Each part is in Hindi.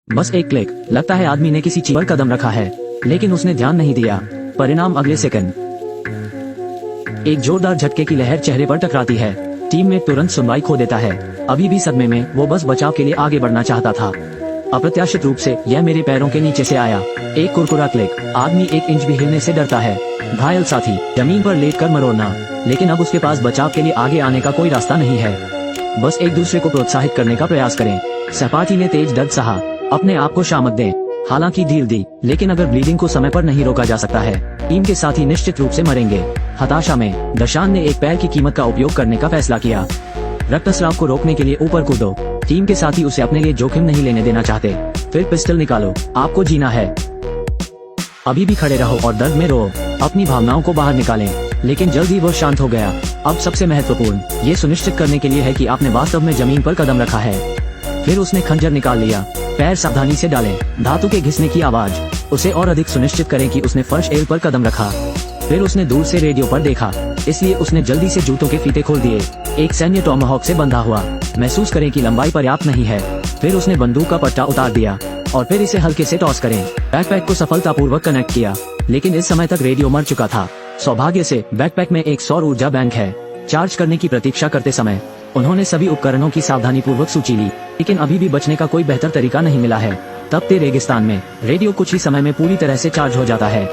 बस एक क्लिक, लगता है आदमी ने किसी चीज पर कदम रखा है, लेकिन उसने ध्यान नहीं दिया। परिणाम अगले सेकंड। एक जोरदार झटके की लहर चेहरे पर टकराती है। टीम में तुरंत सुनवाई खो देता है। अभी भी सदमे में, वो बस बचाव के लिए आगे बढ़ना चाहता था। अप्रत्याशित रूप से यह मेरे पैरों के नीचे से आया। एक कुरकुरा क्लिक, आदमी 1 इंच भी हिलने से डरता है। घायल साथी जमीन पर लेटकर मरोड़ना, लेकिन अब उसके पास बचाव के लिए आगे आने का कोई रास्ता नहीं है। बस एक दूसरे को प्रोत्साहित करने का प्रयास करें। सहपाठी ने तेज दर्द सहा, अपने आप को शामत दें। हालांकि ढील दी, लेकिन अगर ब्लीडिंग को समय पर नहीं रोका जा सकता है, टीम के साथी निश्चित रूप से मरेंगे। हताशा में दशान ने एक पैर की कीमत का उपयोग करने का फैसला किया। रक्तस्राव को रोकने के लिए ऊपर कूदो। टीम के साथी उसे अपने लिए जोखिम नहीं लेने देना चाहते। फिर पिस्टल निकालो, आपको जीना है। अभी भी खड़े रहो और दर्द में रो। अपनी भावनाओं को बाहर निकालें, लेकिन जल्द ही वो शांत हो गया। अब सबसे महत्वपूर्ण ये सुनिश्चित करने के लिए है कि आपने वास्तव में जमीन पर कदम रखा है। फिर उसने खंजर निकाल लिया। पैर सावधानी से डालें। धातु के घिसने की आवाज उसे और अधिक सुनिश्चित करें कि उसने फर्श एल पर कदम रखा। फिर उसने दूर से रेडियो पर देखा, इसलिए उसने जल्दी से जूतों के फीते खोल दिए। एक सैन्य टॉमाहॉक से बंधा हुआ। महसूस करें कि लंबाई पर्याप्त नहीं है। फिर उसने बंदूक का पट्टा उतार दिया और फिर इसे हल्के से टॉस करें। बैकपैक को सफलतापूर्वक कनेक्ट किया, लेकिन इस समय तक रेडियो मर चुका था। सौभाग्य से बैकपैक में एक सौर ऊर्जा बैंक है। चार्ज करने की प्रतीक्षा करते समय उन्होंने सभी उपकरणों की सावधानी पूर्वक सूची ली, लेकिन अभी भी बचने का कोई बेहतर तरीका नहीं मिला है। तपते रेगिस्तान में रेडियो कुछ ही समय में पूरी तरह से चार्ज हो जाता है।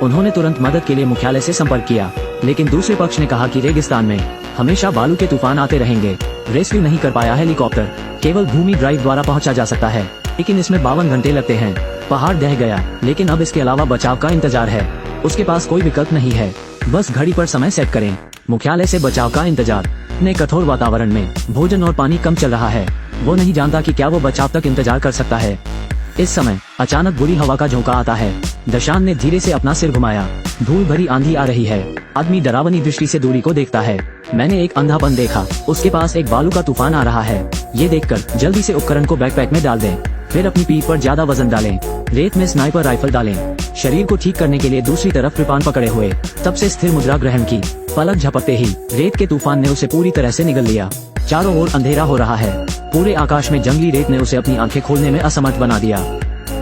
उन्होंने तुरंत मदद के लिए मुख्यालय से संपर्क किया, लेकिन दूसरे पक्ष ने कहा कि रेगिस्तान में हमेशा बालू के तूफान आते रहेंगे। रेस्क्यू नहीं कर पाया हेलीकॉप्टर, केवल भूमि ड्राइव द्वारा पहुंचा जा सकता है, लेकिन इसमें 52 घंटे लगते हैं। पहाड़ ढह गया, लेकिन अब इसके अलावा बचाव का इंतजार है। उसके पास कोई विकल्प नहीं है, बस घड़ी पर समय सेट करें। मुख्यालय से बचाव का इंतजार। अपने कठोर वातावरण में भोजन और पानी कम चल रहा है। वो नहीं जानता कि क्या वो बचाव तक इंतजार कर सकता है। इस समय अचानक बुरी हवा का झोंका आता है। दशान ने धीरे से अपना सिर घुमाया। धूल भरी आंधी आ रही है। आदमी डरावनी दृष्टि से दूरी को देखता है। मैंने एक अंधापन देखा। उसके पास एक बालू का तूफान आ रहा है। ये देखकर जल्दी से उपकरण को बैकपैक में डाल दें। फिर अपनी पीठ पर ज्यादा वजन डालें। रेत में स्नाइपर राइफल डालें। शरीर को ठीक करने के लिए दूसरी तरफ कृपान पकड़े हुए तब से स्थिर मुद्रा ग्रहण की। पलक झपकते ही रेत के तूफान ने उसे पूरी तरह से निगल लिया। चारों ओर अंधेरा हो रहा है। पूरे आकाश में जंगली रेत ने उसे अपनी आंखें खोलने में असमर्थ बना दिया।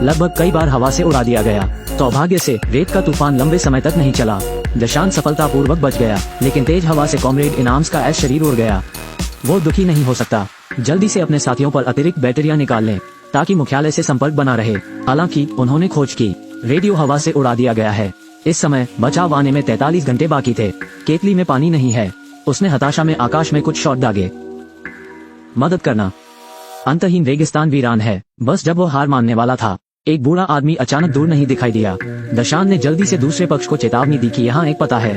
लगभग कई बार हवा से उड़ा दिया गया। सौभाग्य से रेत का तूफान लंबे समय तक नहीं चला। दशान सफलतापूर्वक बच गया, लेकिन तेज हवा से कॉमरेड इनाम्स का ऐश शरीर उड़ गया। वो दुखी नहीं हो सकता। जल्दी से अपने साथियों पर अतिरिक्त बैटरियां निकाल लें, ताकि मुख्यालय से संपर्क बना रहे। हालांकि उन्होंने खोज की। रेडियो हवा से उड़ा दिया गया है। इस समय बचाव आने में 43 घंटे बाकी थे। केतली में पानी नहीं है। उसने हताशा में आकाश में कुछ शॉट दागे। मदद करना। अंतहीन रेगिस्तान वीरान है। बस जब वो हार मानने वाला था, एक बूढ़ा आदमी अचानक दूर नहीं दिखाई दिया। दशान ने जल्दी से दूसरे पक्ष को चेतावनी दी कि यहाँ एक पता है।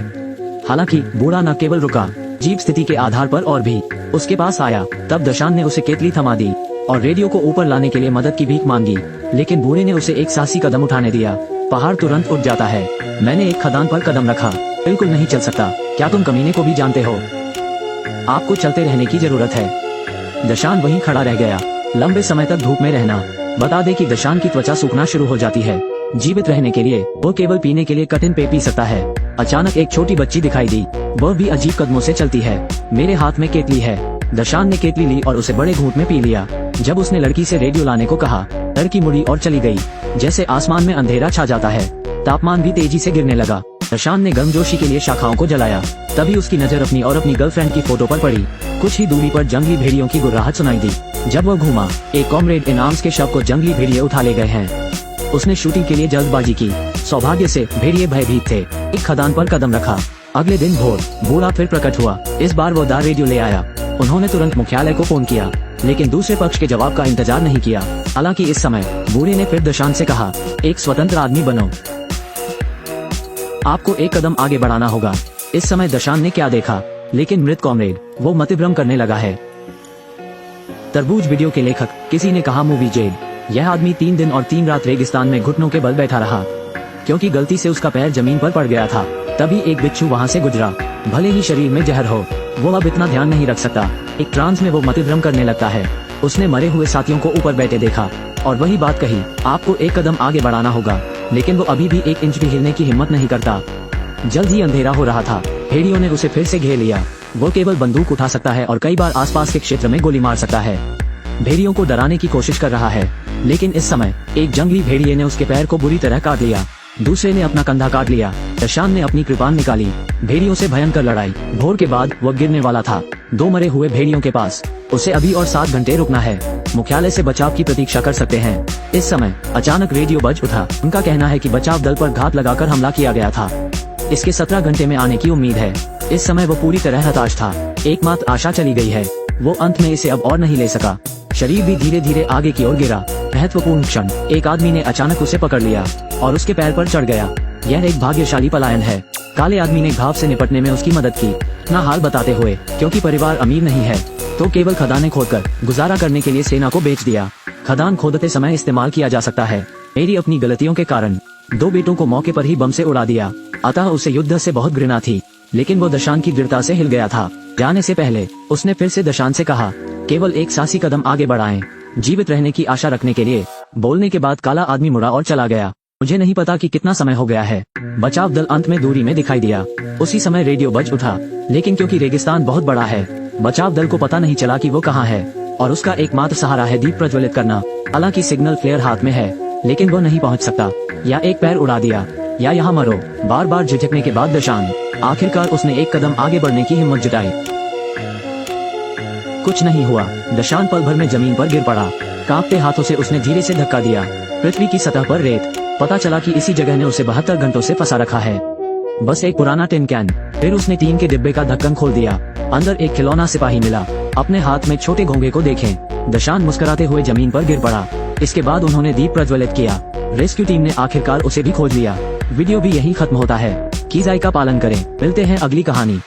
हालांकि बूढ़ा न केवल रुका, जीप स्थिति के आधार पर और भी उसके पास आया। तब दशान ने उसे केतली थमा दी और रेडियो को ऊपर लाने के लिए मदद की भीख मांगी, लेकिन बूढ़े ने उसे एक साहसी कदम उठाने दिया। पहाड़ तुरंत उठ जाता है। मैंने एक खदान पर कदम रखा। बिल्कुल नहीं चल सकता। क्या तुम कमीने को भी जानते हो? आपको चलते रहने की जरूरत है। दशान वहीं खड़ा रह गया। लंबे समय तक धूप में रहना। बता दे कि दशान की त्वचा सूखना शुरू हो जाती है। जीवित रहने के लिए वो केवल पीने के लिए कठिन पेय पी सकता है। अचानक एक छोटी बच्ची दिखाई दी। वह भी अजीब कदमों से चलती है। मेरे हाथ में केतली है। दशान ने केतली ली और उसे बड़े घूंट में पी लिया। जब उसने लड़की से रेडियो लाने को कहा, लड़की मुड़ी और चली गई। जैसे आसमान में अंधेरा छा जाता है, तापमान भी तेजी से गिरने लगा। दशान ने गर्मजोशी के लिए शाखाओं को जलाया। तभी उसकी नजर अपनी और अपनी गर्लफ्रेंड की फोटो पर पड़ी। कुछ ही दूरी पर जंगली भेड़ियों की गुर्राहट सुनाई दी। जब वह घूमा, एक कॉमरेड इनाम्स के शव को जंगली भेड़िए उठा ले गए हैं। उसने शूटिंग के लिए जल्दबाजी की। सौभाग्य से भेड़िए भयभीत थे। एक खदान पर कदम रखा। अगले दिन भोर बूढ़ा फिर प्रकट हुआ। इस बार वो दार रेडियो ले आया। उन्होंने तुरंत मुख्यालय को फोन किया, लेकिन दूसरे पक्ष के जवाब का इंतजार नहीं किया। हालांकि इस समय बूढ़े ने फिर दशान से कहा, एक स्वतंत्र आदमी बनो। आपको एक कदम आगे बढ़ाना होगा। इस समय दशान ने क्या देखा, लेकिन मृत कॉमरेड। वो मतिभ्रम करने लगा है। तरबूज वीडियो के लेखक किसी ने कहा मूवी जेल। यह आदमी 3 दिन और 3 रात रेगिस्तान में घुटनों के बल बैठा रहा, क्योंकि गलती से उसका पैर जमीन पर पड़ गया था। तभी एक बिच्छू वहाँ से गुजरा। भले ही शरीर में जहर हो, वो अब इतना ध्यान नहीं रख सकता। एक ट्रांस में वो मतिभ्रम करने लगता है। उसने मरे हुए साथियों को ऊपर बैठे देखा और वही बात कही, आपको एक कदम आगे बढ़ाना होगा। लेकिन वो अभी भी 1 इंच भी हिलने की हिम्मत नहीं करता। जल्द ही अंधेरा हो रहा था। भेड़ियों ने उसे फिर से घेर लिया। वो केवल बंदूक उठा सकता है और कई बार आसपास के क्षेत्र में गोली मार सकता है। भेड़ियों को डराने की कोशिश कर रहा है, लेकिन इस समय एक जंगली भेड़िए ने उसके पैर को बुरी तरह काट लिया। दूसरे ने अपना कंधा काट लिया। दशान ने अपनी कृपान निकाली। भेड़ियों से भयंकर लड़ाई। भोर के बाद वह गिरने वाला था 2 मरे हुए भेड़ियों के पास। उसे अभी और 7 घंटे रुकना है। मुख्यालय से बचाव की प्रतीक्षा कर सकते हैं। इस समय अचानक रेडियो बज उठा। उनका कहना है कि बचाव दल पर घात लगाकर हमला किया गया था। इसके 17 घंटे में आने की उम्मीद है। इस समय वो पूरी तरह हताश था। एकमात्र आशा चली गई है। वो अंत में इसे अब और नहीं ले सका। शरीर भी धीरे धीरे आगे की ओर गिरा। महत्वपूर्ण क्षण, एक आदमी ने अचानक उसे पकड़ लिया और उसके पैर पर चढ़ गया। यह एक भाग्यशाली पलायन है। काले आदमी ने घाव से निपटने में उसकी मदद की, अपना हाल बताते हुए, क्योंकि परिवार अमीर नहीं है तो केवल खदानें खोदकर गुजारा करने के लिए सेना को बेच दिया। खदान खोदते समय इस्तेमाल किया जा सकता है। मेरी अपनी गलतियों के कारण 2 बेटों को मौके पर ही बम से उड़ा दिया। अतः उसे युद्ध से बहुत घृणा थी, लेकिन वो दशान की दृढ़ता से हिल गया था। जाने से पहले उसने फिर से दशान से कहा, केवल एक सासी कदम आगे बढ़ाएं, जीवित रहने की आशा रखने के लिए। बोलने के बाद काला आदमी मुड़ा और चला गया। मुझे नहीं पता कि कितना समय हो गया है। बचाव दल अंत में दूरी में दिखाई दिया। उसी समय रेडियो बज उठा, लेकिन क्योंकि रेगिस्तान बहुत बड़ा है, बचाव दल को पता नहीं चला कि वो कहाँ है और उसका एकमात्र सहारा है दीप प्रज्वलित करना। हालांकि सिग्नल फ्लेयर हाथ में है, लेकिन वो नहीं पहुंच सकता। या एक पैर उड़ा दिया या यहाँ मरो। बार बार झिझकने के बाद दशान आखिरकार उसने एक कदम आगे बढ़ने की हिम्मत जुटाई। कुछ नहीं हुआ। दशान पल भर में जमीन पर गिर पड़ा। कांपते हाथों से उसने धीरे से धक्का दिया। पृथ्वी की सतह पर रेत। पता चला कि इसी जगह ने उसे 72 घंटों से फंसा रखा है। बस एक पुराना टिन कैन। फिर उसने टीन के डिब्बे का ढक्कन खोल दिया। अंदर एक खिलौना सिपाही मिला। अपने हाथ में छोटे घोंगे को देखें। दशान मुस्कुराते हुए जमीन पर गिर पड़ा। इसके बाद उन्होंने दीप प्रज्वलित किया। रेस्क्यू टीम ने आखिरकार उसे भी खोज लिया। वीडियो भी यही खत्म होता है। कीज़ाई का पालन करें। मिलते हैं अगली कहानी।